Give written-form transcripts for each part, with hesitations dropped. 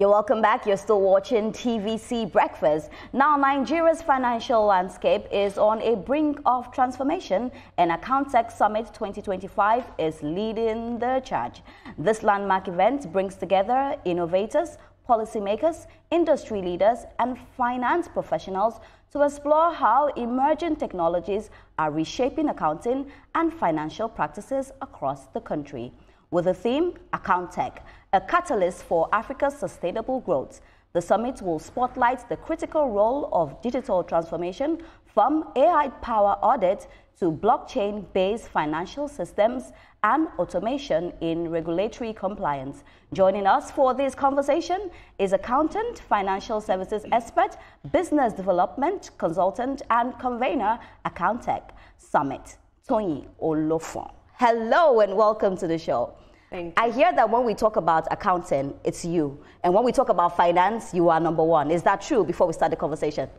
You're welcome back. You're still watching TVC Breakfast. Now, Nigeria's financial landscape is on a brink of transformation, and Accountech Summit 2025 is leading the charge. This landmark event brings together innovators, policymakers, industry leaders, and finance professionals to explore how emerging technologies are reshaping accounting and financial practices across the country. With the theme, Accountech, a catalyst for Africa's sustainable growth. The summit will spotlight the critical role of digital transformation from AI-powered audit to blockchain-based financial systems and automation in regulatory compliance. Joining us for this conversation is accountant, financial services expert, business development consultant, and convener, Accountech Summit, Toyin Olufon. Hello and welcome to the show. Thank you. I hear that when we talk about accounting, it's you. And when we talk about finance, you are number one. Is that true before we start the conversation?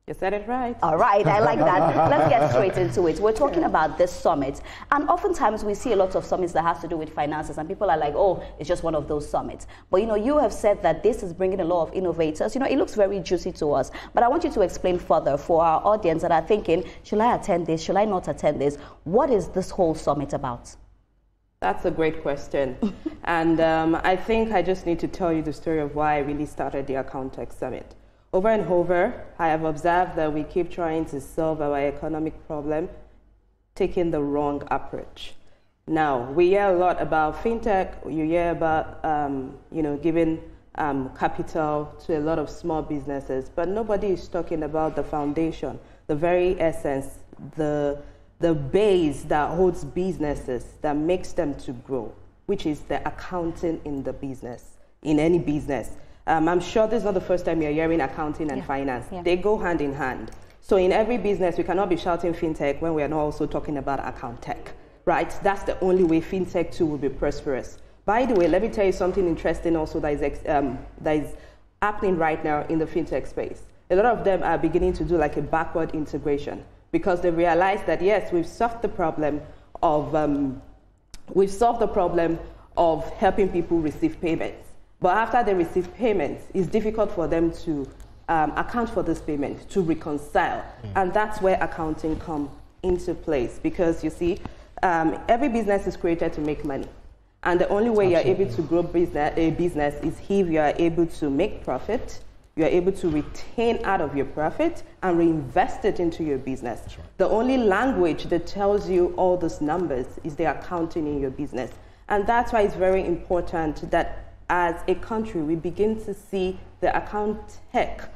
You said it right. All right, I like that. Let's get straight into it. We're talking about this summit. And oftentimes we see a lot of summits that has to do with finances. And people are like, oh, it's just one of those summits. But, you have said that this is bringing a lot of innovators. It looks very juicy to us. But I want you to explain further for our audience that are thinking, should I attend this? Should I not attend this? What is this whole summit about? That's a great question. And I think I just need to tell you the story of why I really started the Accountech Summit. Over and over, I have observed that we keep trying to solve our economic problem, taking the wrong approach. Now, we hear a lot about fintech. You hear about, giving capital to a lot of small businesses, but nobody is talking about the foundation, the very essence, the base that holds businesses, that makes them to grow, which is the accounting in the business, in any business. I'm sure this is not the first time you're hearing accounting and finance. Yeah. They go hand in hand. So in every business, we cannot be shouting fintech when we are not also talking about Accountech, right? That's the only way fintech too will be prosperous. By the way, let me tell you something interesting also that is happening right now in the fintech space. A lot of them are beginning to do like a backward integration, because they realize that, yes, we've solved the problem of helping people receive payments. But after they receive payments, it's difficult for them to account for this payment, to reconcile. And that's where accounting comes into place. Because you see, every business is created to make money. And the only way you're able to grow a business is if you are able to make profit, you are able to retain out of your profit and reinvest it into your business. Right. The only language that tells you all those numbers is the accounting in your business. And that's why it's very important that as a country, we begin to see the Accountech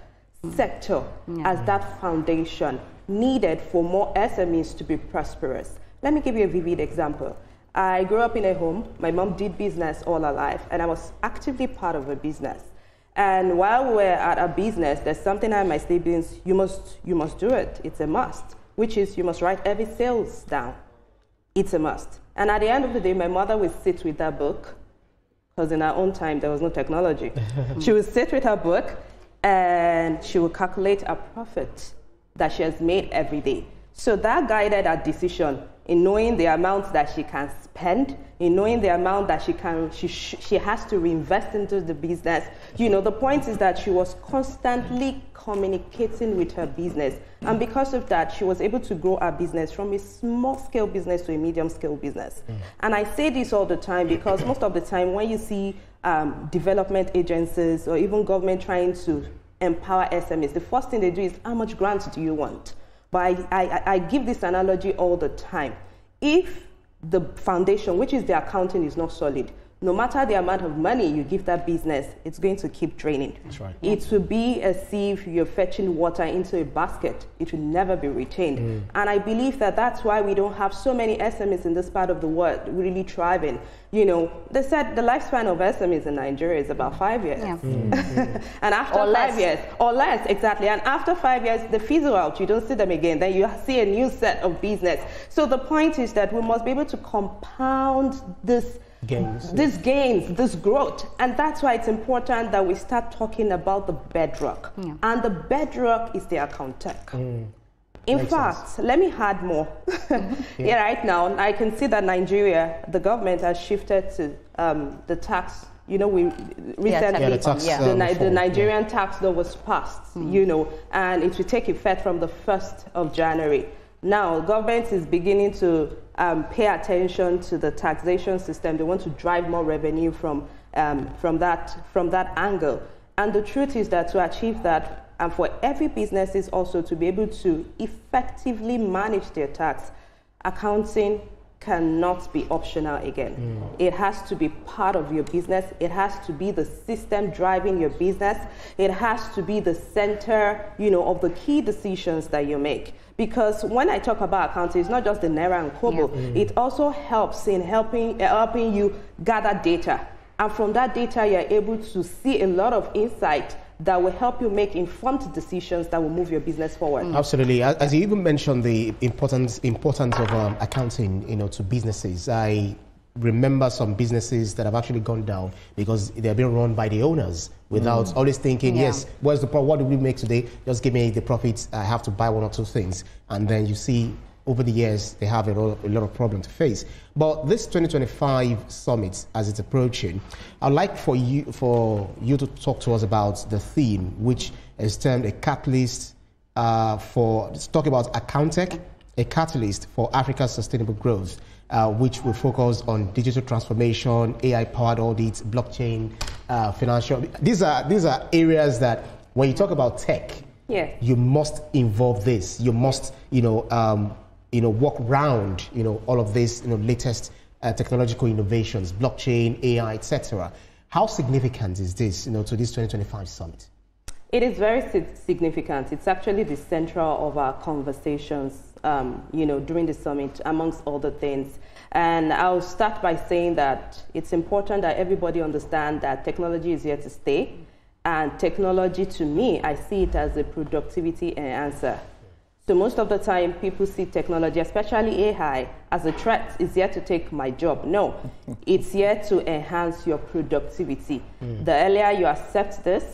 sector as that foundation needed for more SMEs to be prosperous. Let me give you a vivid example. I grew up in a home. My mom did business all her life, and I was actively part of a business. And while we were at a business, there's something I my siblings, you must do it. It's a must, which is you must write every sales down. It's a must. And at the end of the day, my mother would sit with that book, because in our own time, there was no technology. She would sit with her book, and she would calculate a profit that she has made every day. So that guided her decision in knowing the amount that she can spend, in knowing the amount that she has to reinvest into the business. The point is that she was constantly communicating with her business. And because of that, she was able to grow her business from a small-scale business to a medium-scale business. And I say this all the time because most of the time when you see development agencies or even government trying to empower SMEs, the first thing they do is, how much grants do you want? But I give this analogy all the time. If the foundation, which is the accounting, is not solid, no matter the amount of money you give that business, it's going to keep draining. That's right. It will be as if you're fetching water into a basket. It will never be retained. And I believe that that's why we don't have so many SMEs in this part of the world really thriving. They said the lifespan of SMEs in Nigeria is about 5 years. Yeah. And after 5 years, or less, exactly. And after 5 years, they fizzle out. You don't see them again. Then you see a new set of business. So the point is that we must be able to compound this gains, growth. And that's why it's important that we start talking about the bedrock. Yeah. And the bedrock is the Accountech. In fact, let me add more. Right now, I can see that Nigeria, the government has shifted to the tax you know, we recently the Nigerian tax law was passed, you know, and it will take effect from the 1st of January. Now, government is beginning to pay attention to the taxation system. They want to drive more revenue from that angle. And the truth is that to achieve that, and for every business is also to be able to effectively manage their tax, accounting cannot be optional again. It has to be part of your business. It has to be the system driving your business. It has to be the center, you know, of the key decisions that you make. Because when I talk about accounting, it's not just the Naira and Kobo. It also helps in helping you gather data. And from that data, you're able to see a lot of insight that will help you make informed decisions that will move your business forward. Absolutely. As you even mentioned the importance of accounting, you know, to businesses. I remember some businesses that have actually gone down because they're being run by the owners without always thinking, yes, what's the what do we make today? Just give me the profits. I have to buy one or two things, and then you see over the years they have a lot of problems to face. But this 2025 summit, as it's approaching, I'd like for you to talk to us about the theme, which is termed a catalyst let's talk about Accountech, a catalyst for Africa's sustainable growth, which will focus on digital transformation, AI-powered audits, blockchain, financial. These are areas that when you talk about tech, you must involve this. You must, walk around, all of this, latest technological innovations, blockchain, AI, etc. How significant is this, to this 2025 summit? It is very significant. It's actually the center of our conversations, during the summit, amongst other things. And I'll start by saying that it's important that everybody understand that technology is here to stay. And technology, to me, I see it as a productivity enhancer. So most of the time, people see technology, especially AI, as a threat. It's here to take my job. No, it's here to enhance your productivity. The earlier you accept this,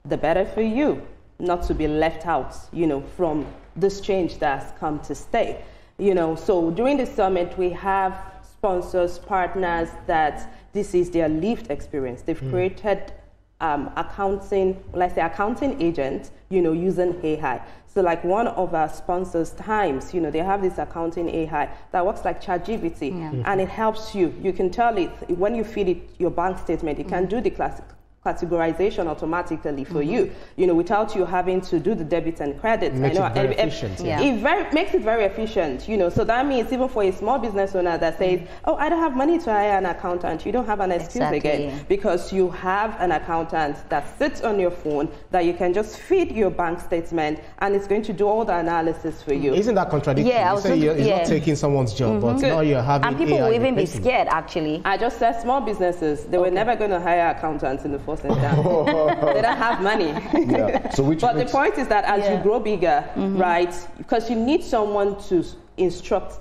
the better for you, not to be left out, from this change that has come to stay. So during the summit, we have sponsors, partners that this is their lived experience. They've created accounting agent, using AI. So like one of our sponsors, Times, they have this accounting AI that works like ChatGPT, and it helps you. You can tell it, when you feed it your bank statement, it can do the categorization automatically for you, without you having to do the debit and credit. Makes it very efficient. It makes it very efficient, so that means even for a small business owner that says, oh, I don't have money to hire an accountant, you don't have an excuse again, because you have an accountant that sits on your phone that you can just feed your bank statement and it's going to do all the analysis for you. Isn't that contradictory? Yeah, it's not taking someone's job, but now you're having and people AI will even be scared, actually. I just said small businesses, they were never going to hire accountants in the first instance. They don't have money. But the point is that as you grow bigger, right, because you need someone to instruct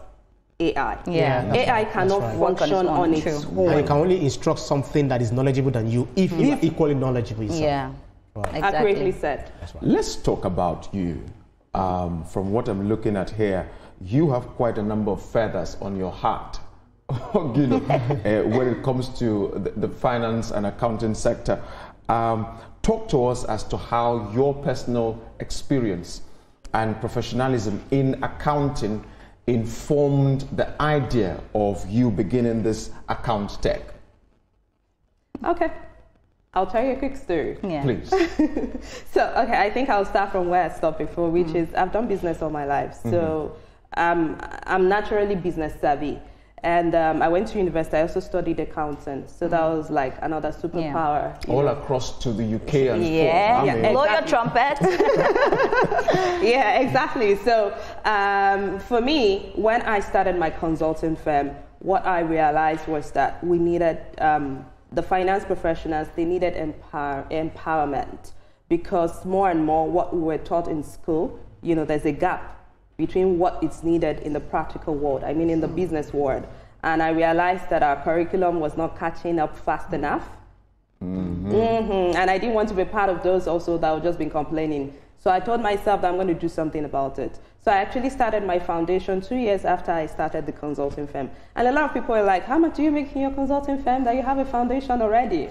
AI. AI cannot function on its own. And you can only instruct something that is knowledgeable than you if you are equally knowledgeable yourself. Exactly. Accurately said. Let's talk about you. From what I'm looking at here, you have quite a number of feathers on your hat. When it comes to the finance and accounting sector. Talk to us as to how your personal experience and professionalism in accounting informed the idea of you beginning this Accountech. Okay. I'll tell you a quick story. Please. So, I think I'll start from where I stopped before, which is I've done business all my life. So I'm naturally business savvy. And I went to university. I also studied accounting. So that was like another superpower. All across to the UK and blow your trumpet. Exactly. So for me, when I started my consulting firm, what I realized was that we needed, the finance professionals, they needed empowerment, because more and more what we were taught in school, there's a gap between what is needed in the practical world, in the business world. And I realized that our curriculum was not catching up fast enough. And I didn't want to be part of those also that would just been complaining. So I told myself that I'm going to do something about it. So I actually started my foundation 2 years after I started the consulting firm. And a lot of people are like, how much do you make in your consulting firm that you have a foundation already?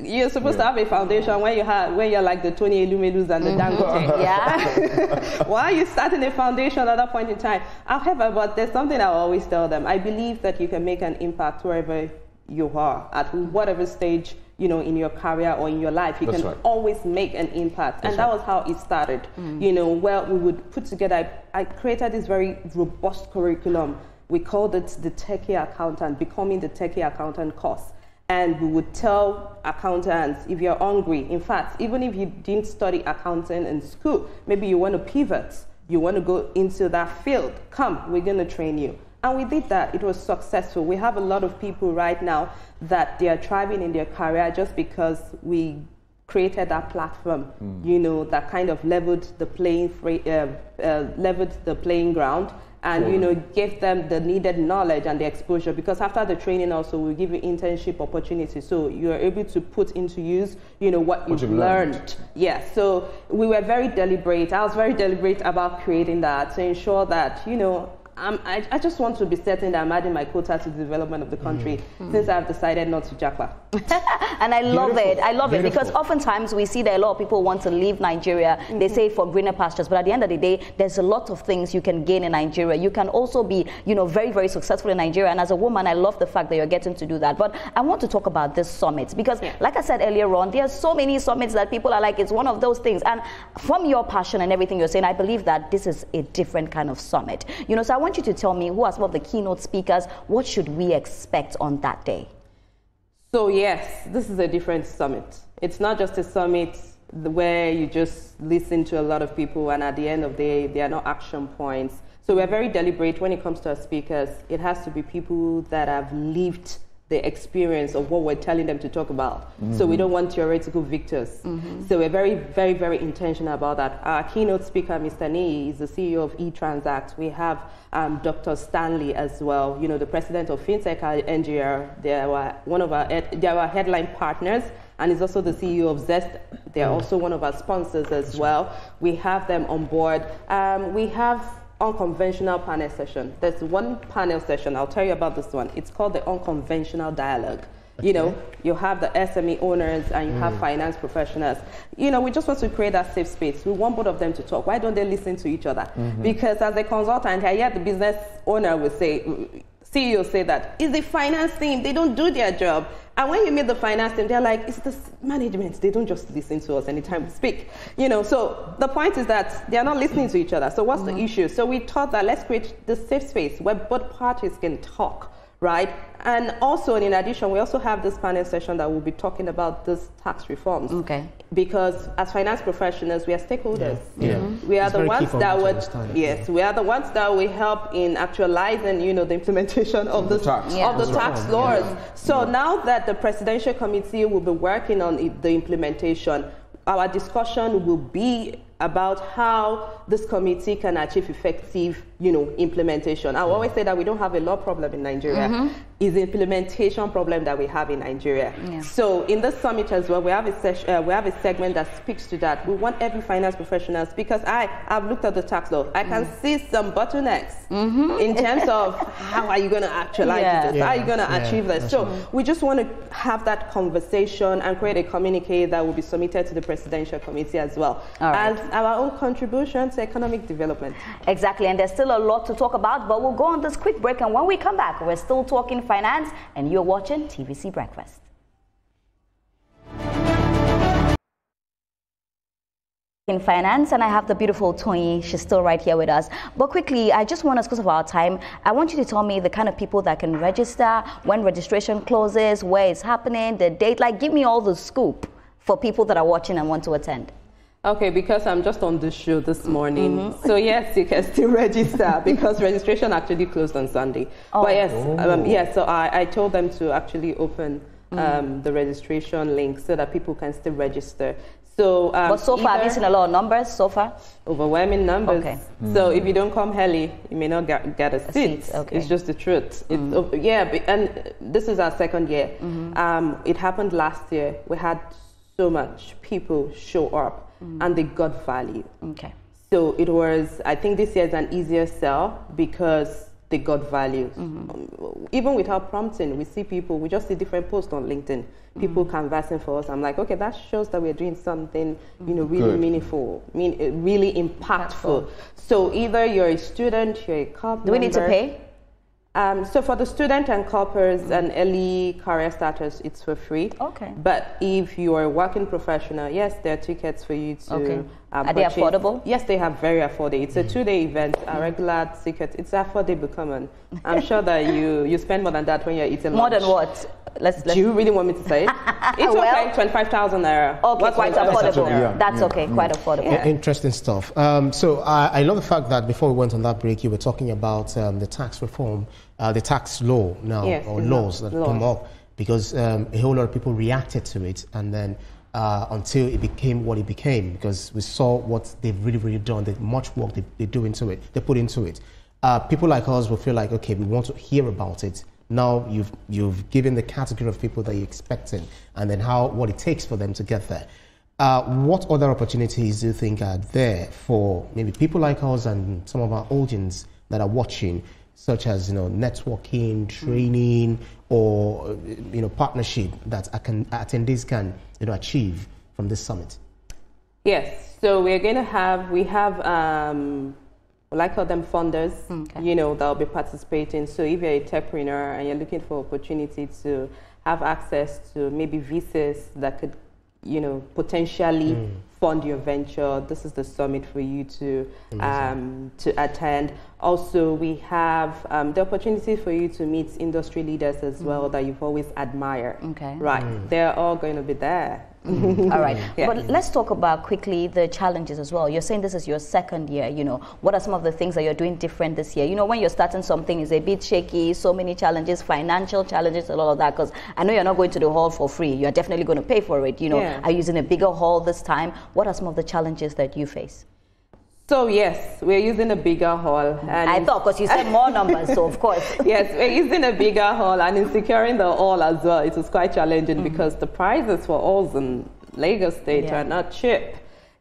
You're supposed to have a foundation when you're like the Tony Elumelus and the Dangote. Why are you starting a foundation at that point in time? However, but there's something I always tell them. I believe that you can make an impact wherever you are, at whatever stage, you know, in your career or in your life. You can always make an impact. And that was how it started. You know, well, we would put together, I created this very robust curriculum. We called it the Techie Accountant, Becoming the Techie Accountant course. And we would tell accountants, if you're hungry, in fact, even if you didn't study accounting in school, maybe you want to pivot, you want to go into that field, come, we're going to train you. And we did that. It was successful. We have a lot of people right now that they are thriving in their career just because we created that platform, you know, that kind of leveled the playing ground, and you know, gave them the needed knowledge and the exposure. Because after the training, also we give you internship opportunities, so you are able to put into use, you know, what you've learned. Yes. So we were very deliberate. I was very deliberate about creating that to ensure that, you know, I just want to be certain that I'm adding my quota to the development of the country since I've decided not to jackpot. And I love it. I love it because oftentimes we see that a lot of people want to leave Nigeria. They say for greener pastures, but at the end of the day, there's a lot of things you can gain in Nigeria. You can also be, you know, very, very successful in Nigeria. And as a woman, I love the fact that you're getting to do that. But I want to talk about this summit because, like I said earlier on, there are so many summits that people are like, it's one of those things. And from your passion and everything you're saying, I believe that this is a different kind of summit. You know, so I want you to tell me who are some of the keynote speakers. What should we expect on that day? So yes, this is a different summit. It's not just a summit where you just listen to a lot of people and at the end of the day, there are no action points. So we're very deliberate when it comes to our speakers. It has to be people that have lived the experience of what we're telling them to talk about. So we don't want theoretical victors. So we're very, very, very intentional about that. Our keynote speaker, Mr. Nee, is the CEO of eTransact. We have Dr. Stanley as well, you know, the president of FinTech NGR. They are our headline partners, and is also the CEO of Zest. They're also one of our sponsors as well. We have them on board. We have unconventional panel session. There's one panel session, I'll tell you about this one. It's called the Unconventional Dialogue. You know, you have the SME owners and you have finance professionals. You know, we just want to create that safe space. We want both of them to talk. Why don't they listen to each other? Because as a consultant, I hear the business owner will say, CEO say that, it's the finance team, they don't do their job. And when you meet the finance team, they're like, it's the management, they don't just listen to us anytime we speak. You know, so the point is that they're not listening to each other. So what's the issue? So we thought that let's create this safe space where both parties can talk, right? And also, in addition, we also have this panel session that will be talking about this tax reforms. Okay. Because as finance professionals, we are stakeholders. We are the ones that would, we are the ones that will help in actualizing, you know, the implementation of the tax laws. So now that the Presidential Committee will be working on the implementation, our discussion will be about how this committee can achieve effective, you know, implementation. I always say that we don't have a law problem in Nigeria. It's the implementation problem that we have in Nigeria. So in this summit as well, we have a segment that speaks to that. We want every finance professional, because I've looked at the tax law. I can see some bottlenecks in terms of how are you going to actualize this? How are you going to achieve this? So we just want to have that conversation and create a communique that will be submitted to the Presidential Committee as well. As our own contribution to economic development. Exactly, and there's still a lot to talk about, but we'll go on this quick break, and when we come back, we're still talking finance, and you're watching TVC Breakfast. In finance, and I have the beautiful Toyin. She's still right here with us. But quickly, I just want us, because of our time, I want you to tell me the kind of people that can register, when registration closes, where it's happening, the date. Like, give me all the scoop for people that are watching and want to attend. Okay, because I'm just on the show this morning. So yes, you can still register because registration actually closed on Sunday. But yes, so I told them to actually open the registration link so that people can still register. So, but so far, have you seen a lot of numbers so far? Overwhelming numbers. Okay. So if you don't come early, you may not get a seat. Okay. It's just the truth. It's, and this is our second year. It happened last year. We had so much people show up. and they got value. Okay. So it was, I think this year is an easier sell because they got value. Even without prompting, we see people, we just see different posts on LinkedIn, people canvassing for us. I'm like, okay, that shows that we're doing something, you know, really meaningful, really impactful. So either you're a student, you're a corp Do we need to pay? So for the student and corpers and early career starters, it's for free. Okay. But if you're a working professional, yes, there are tickets for you to Are they affordable? Yes, they are very affordable. It's a 2-day event, a regular ticket. It's affordable, come on. I'm sure that you spend more than that when you're eating More lunch. than what? Let's Do you really want me to say it? It's Well, okay, 25,000 naira. Okay, quite affordable. Yeah. That's okay, quite affordable. Interesting stuff. So I love the fact that before we went on that break, you were talking about the tax reform, the tax law now, or laws that come up, because a whole lot of people reacted to it, and then until it became what it became, because we saw what they've really done, the much work they do into it, they put into it. People like us will feel like, okay, we want to hear about it. Now you've given the category of people that you're expecting, and then what it takes for them to get there. What other opportunities do you think are there for maybe people like us and some of our audience that are watching, such as networking, training, or partnership that attendees can achieve from this summit? Yes, so we have I call them funders, that'll be participating. So if you're a techpreneur and you're looking for opportunity to have access to maybe VCs that could, potentially fund your venture, this is the summit for you to attend. Also, we have the opportunity for you to meet industry leaders as well that you've always admired. Okay. Right. They're all going to be there. All right. Yeah. But let's talk about quickly the challenges as well. You're saying this is your second year, What are some of the things that you're doing different this year? When you're starting something, it's a bit shaky, so many challenges, financial challenges, a lot of that, because I know you're not going to the hall for free. You're definitely going to pay for it, Are you using a bigger hall this time? What are some of the challenges that you face? So yes, we're using a bigger hall. And I thought, because you said more numbers, so of course. Yes, we're using a bigger hall, and in securing the hall as well, it was quite challenging because the prices for halls in Lagos State are not cheap.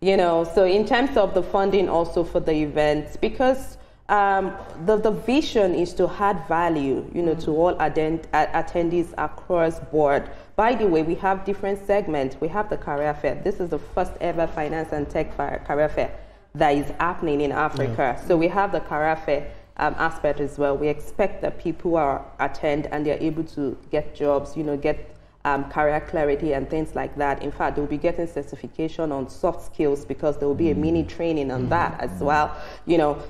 So in terms of the funding also for the events, because the vision is to add value, to all attendees across board. By the way, we have different segments. We have the career fair. This is the first ever finance and tech career fair that is happening in Africa. So we have the career fair aspect as well. We expect that people attend and they're able to get jobs, get career clarity and things like that. In fact, they'll be getting certification on soft skills because there will be a mini training on that as well.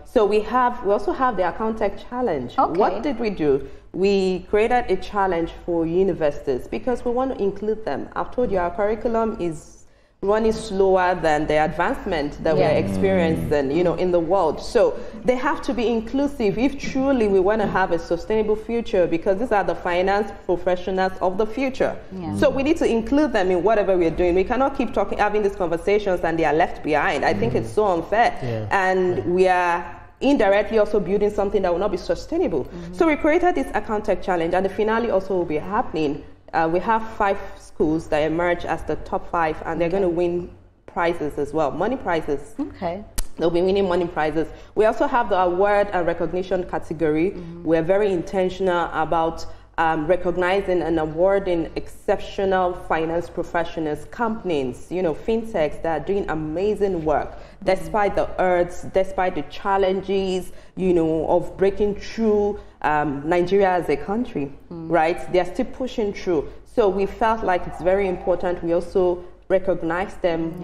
So we also have the Accountech challenge. Okay. What did we do? We created a challenge for universities because we want to include them. I've told you our curriculum is running slower than the advancement that we're experiencing, in the world. So they have to be inclusive if truly we want to have a sustainable future, because these are the finance professionals of the future. Yeah. So we need to include them in whatever we're doing. We cannot keep having these conversations and they are left behind. I think it's so unfair. Yeah. And we are indirectly also building something that will not be sustainable. So we created this Accountech challenge, and the finale also will be happening. We have 5 schools that emerge as the top 5, and they're going to win prizes as well, money prizes. Okay. They'll be winning money prizes. We also have the award and recognition category. We're very intentional about recognizing and awarding exceptional finance professionals, companies, fintechs that are doing amazing work, despite the odds, despite the challenges, of breaking through Nigeria as a country, right? They're still pushing through. So we felt like it's very important. We also recognize them,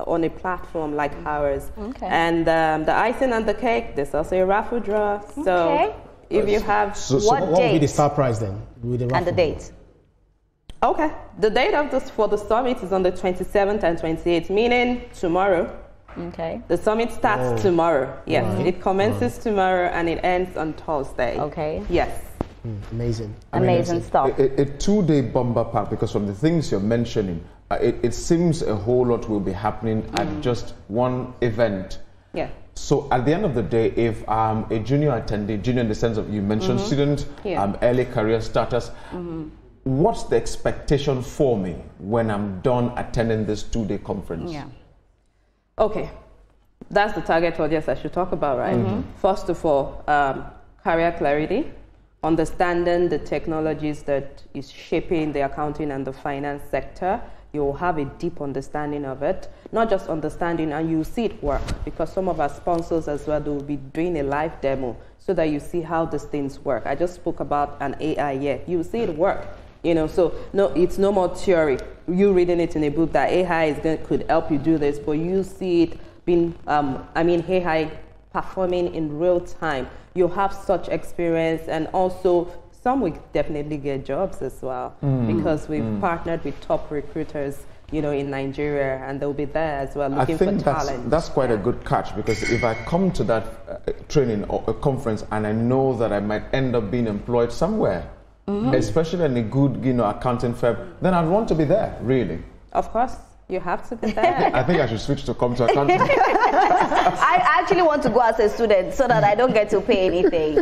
on a platform like ours. Okay. And the icing on the cake, there's also a raffle draw. So if you have... So what will be the star prize then? And the date? Okay. The date for the summit is on the 27th and 28th, meaning tomorrow. Okay. The summit starts tomorrow. Yes. Wow. It commences tomorrow and it ends on Thursday. Okay. Yes. Amazing. Amazing stuff. A 2-day bomber pack, because from the things you're mentioning, it seems a whole lot will be happening at just one event. Yeah. So at the end of the day, if I'm a junior attendee, junior in the sense of you mentioned students, early career starters, what's the expectation for me when I'm done attending this 2-day conference? Yeah. Okay, that's the target audience I should talk about, right? First of all, career clarity, understanding the technologies that is shaping the accounting and the finance sector. You'll have a deep understanding of it, not just understanding, and you'll see it work, because some of our sponsors as well, they will be doing a live demo so that you see how these things work. I just spoke about an AI here. You'll see it work, you know, so no, it's no more theory. You reading it in a book that AI could help you do this, but you see it being, AI performing in real time. You'll have such experience, and also some will definitely get jobs as well, because we've partnered with top recruiters, you know, in Nigeria, and they'll be there as well looking for talent. That's quite a good catch, because if I come to that training or a conference and I know that I might end up being employed somewhere, especially in a good, you know, accounting firm, then I'd want to be there, really. Of course. You have to be there. I think I should switch to come to accounting. I actually want to go as a student so that I don't get to pay anything.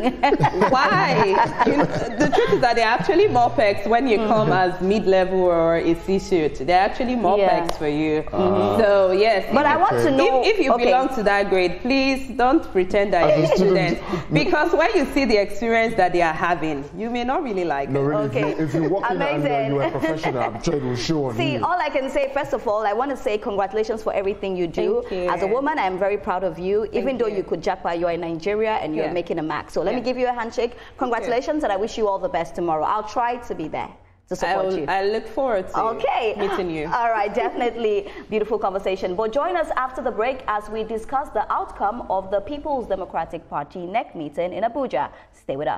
Why? You know, the truth is that there are actually more perks when you come as mid-level or a C-suite. There are actually more perks for you. So yes. But I want to know if you belong to that grade, please don't pretend that you're a student, because when you see the experience that they are having, you may not really like it. Really, if you walk in and you're a professional, I'm sure it will show on you. See, all I can say, first of all, I want to say congratulations for everything you do. Thank you. As a woman, I'm very proud of you. Even though you could jackpot, you're in Nigeria and you're making a max. So let me give you a handshake. Congratulations, and I wish you all the best tomorrow. I'll try to be there to support you. I look forward to meeting you. All right, definitely beautiful conversation. But join us after the break as we discuss the outcome of the People's Democratic Party NEC meeting in Abuja. Stay with us.